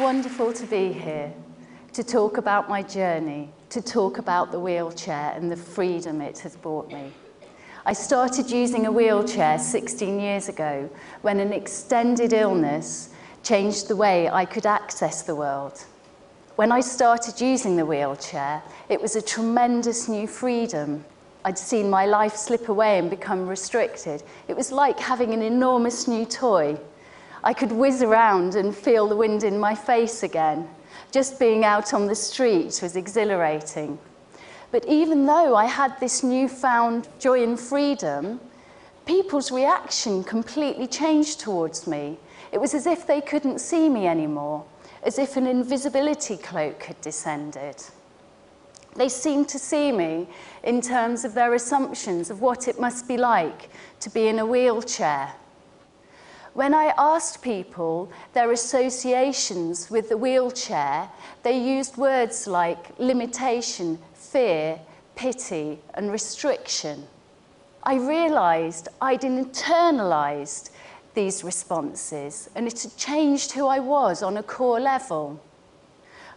wonderful to be here, to talk about my journey, to talk about the wheelchair and the freedom it has brought me. I started using a wheelchair 16 years ago when an extended illness changed the way I could access the world. When I started using the wheelchair, it was a tremendous new freedom. I'd seen my life slip away and become restricted. It was like having an enormous new toy. I could whiz around and feel the wind in my face again. Just being out on the street was exhilarating. But even though I had this newfound joy and freedom, people's reaction completely changed towards me. It was as if they couldn't see me anymore, as if an invisibility cloak had descended. They seemed to see me in terms of their assumptions of what it must be like to be in a wheelchair. When I asked people their associations with the wheelchair, they used words like limitation, fear, pity, and restriction. I realized I'd internalized these responses, and it had changed who I was on a core level.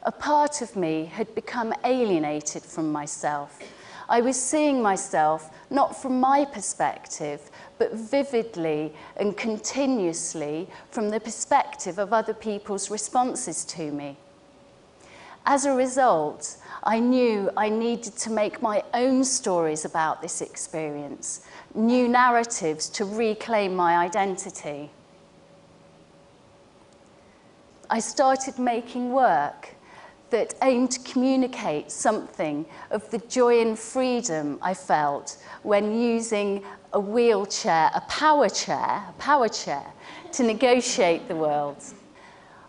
A part of me had become alienated from myself. I was seeing myself not from my perspective, but vividly and continuously from the perspective of other people's responses to me. As a result, I knew I needed to make my own stories about this experience, new narratives to reclaim my identity. I started making work that aimed to communicate something of the joy and freedom I felt when using a wheelchair, a power chair, to negotiate the world.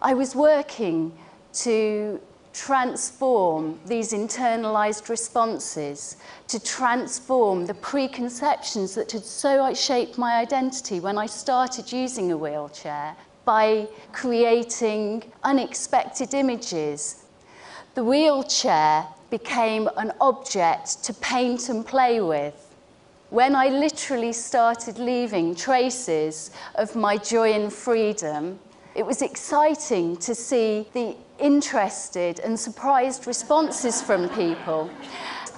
I was working to transform these internalized responses, to transform the preconceptions that had so shaped my identity when I started using a wheelchair by creating unexpected images. The wheelchair became an object to paint and play with. When I literally started leaving traces of my joy and freedom, it was exciting to see the interested and surprised responses from people.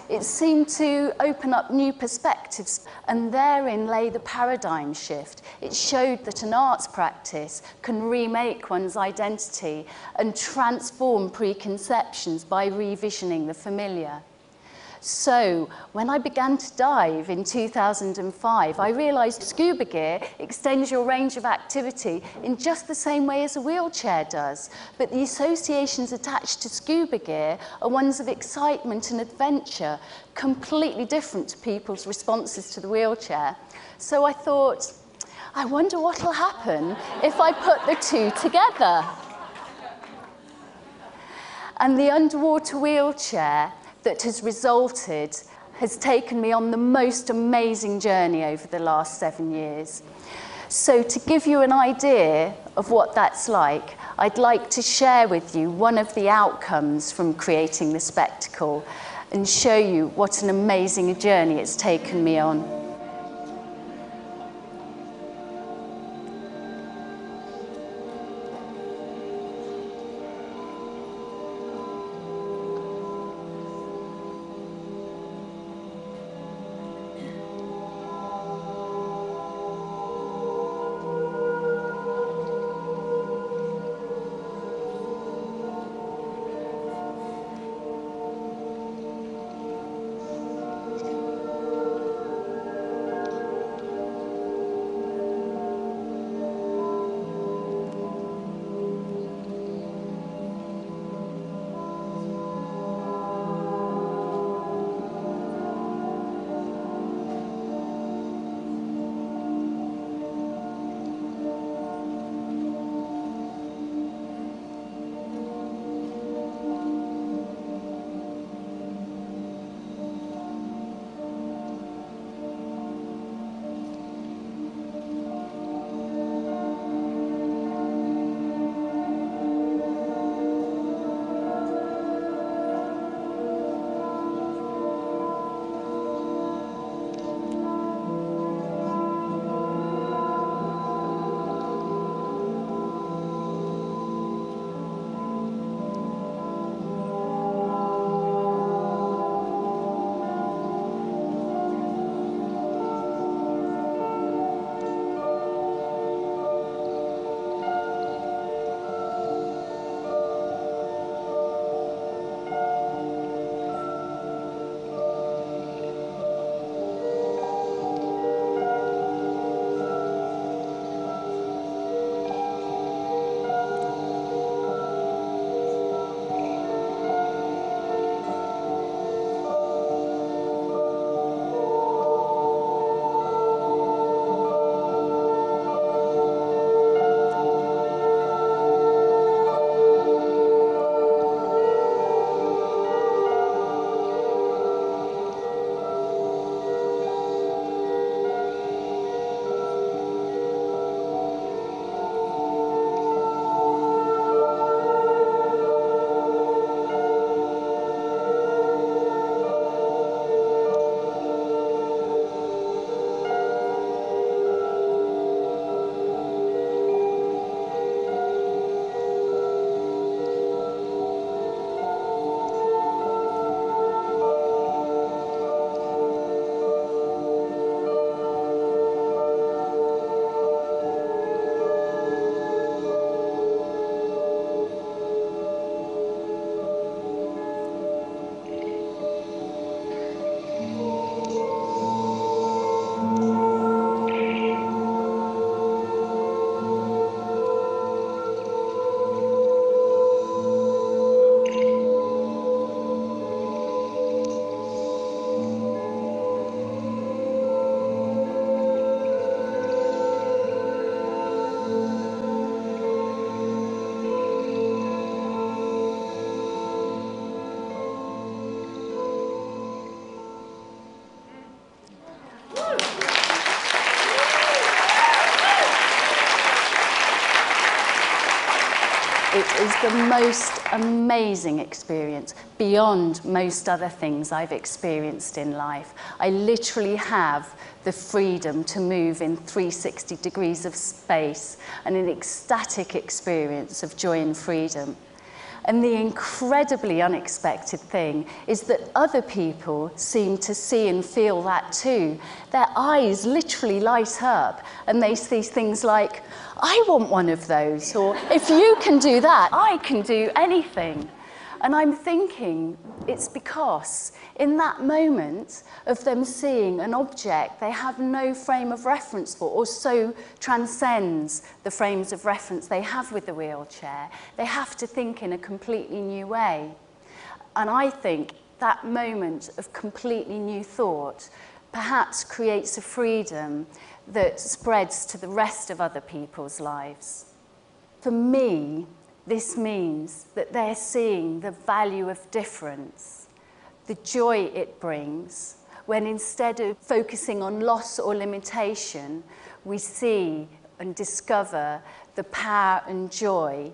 It seemed to open up new perspectives, and therein lay the paradigm shift. It showed that an arts practice can remake one's identity and transform preconceptions by revisioning the familiar. So, when I began to dive in 2005, I realized scuba gear extends your range of activity in just the same way as a wheelchair does, but the associations attached to scuba gear are ones of excitement and adventure, completely different to people's responses to the wheelchair. So I thought, I wonder what will happen if I put the two together. And the underwater wheelchair that has resulted has taken me on the most amazing journey over the last 7 years. So to give you an idea of what that's like, I'd like to share with you one of the outcomes from creating the spectacle and show you what an amazing journey it's taken me on. the most amazing experience beyond most other things I've experienced in life. I literally have the freedom to move in 360 degrees of space and an ecstatic experience of joy and freedom. And the incredibly unexpected thing is that other people seem to see and feel that too. Their eyes literally light up and they see things like, I want one of those, or if you can do that, I can do anything. And I'm thinking it's because in that moment of them seeing an object they have no frame of reference for, or so transcends the frames of reference they have with the wheelchair, they have to think in a completely new way. And I think that moment of completely new thought perhaps creates a freedom that spreads to the rest of other people's lives. For me, this means that they're seeing the value of difference, the joy it brings, when instead of focusing on loss or limitation, we see and discover the power and joy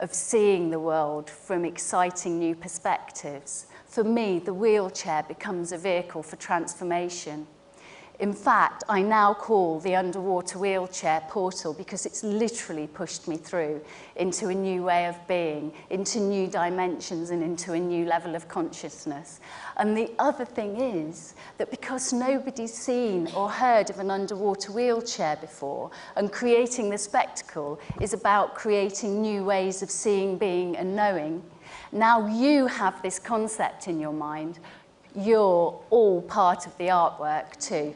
of seeing the world from exciting new perspectives. For me, the wheelchair becomes a vehicle for transformation. In fact, I now call the underwater wheelchair portal because it's literally pushed me through into a new way of being, into new dimensions and into a new level of consciousness. And the other thing is that because nobody's seen or heard of an underwater wheelchair before, and creating the spectacle is about creating new ways of seeing, being and knowing, now you have this concept in your mind. You're all part of the artwork too.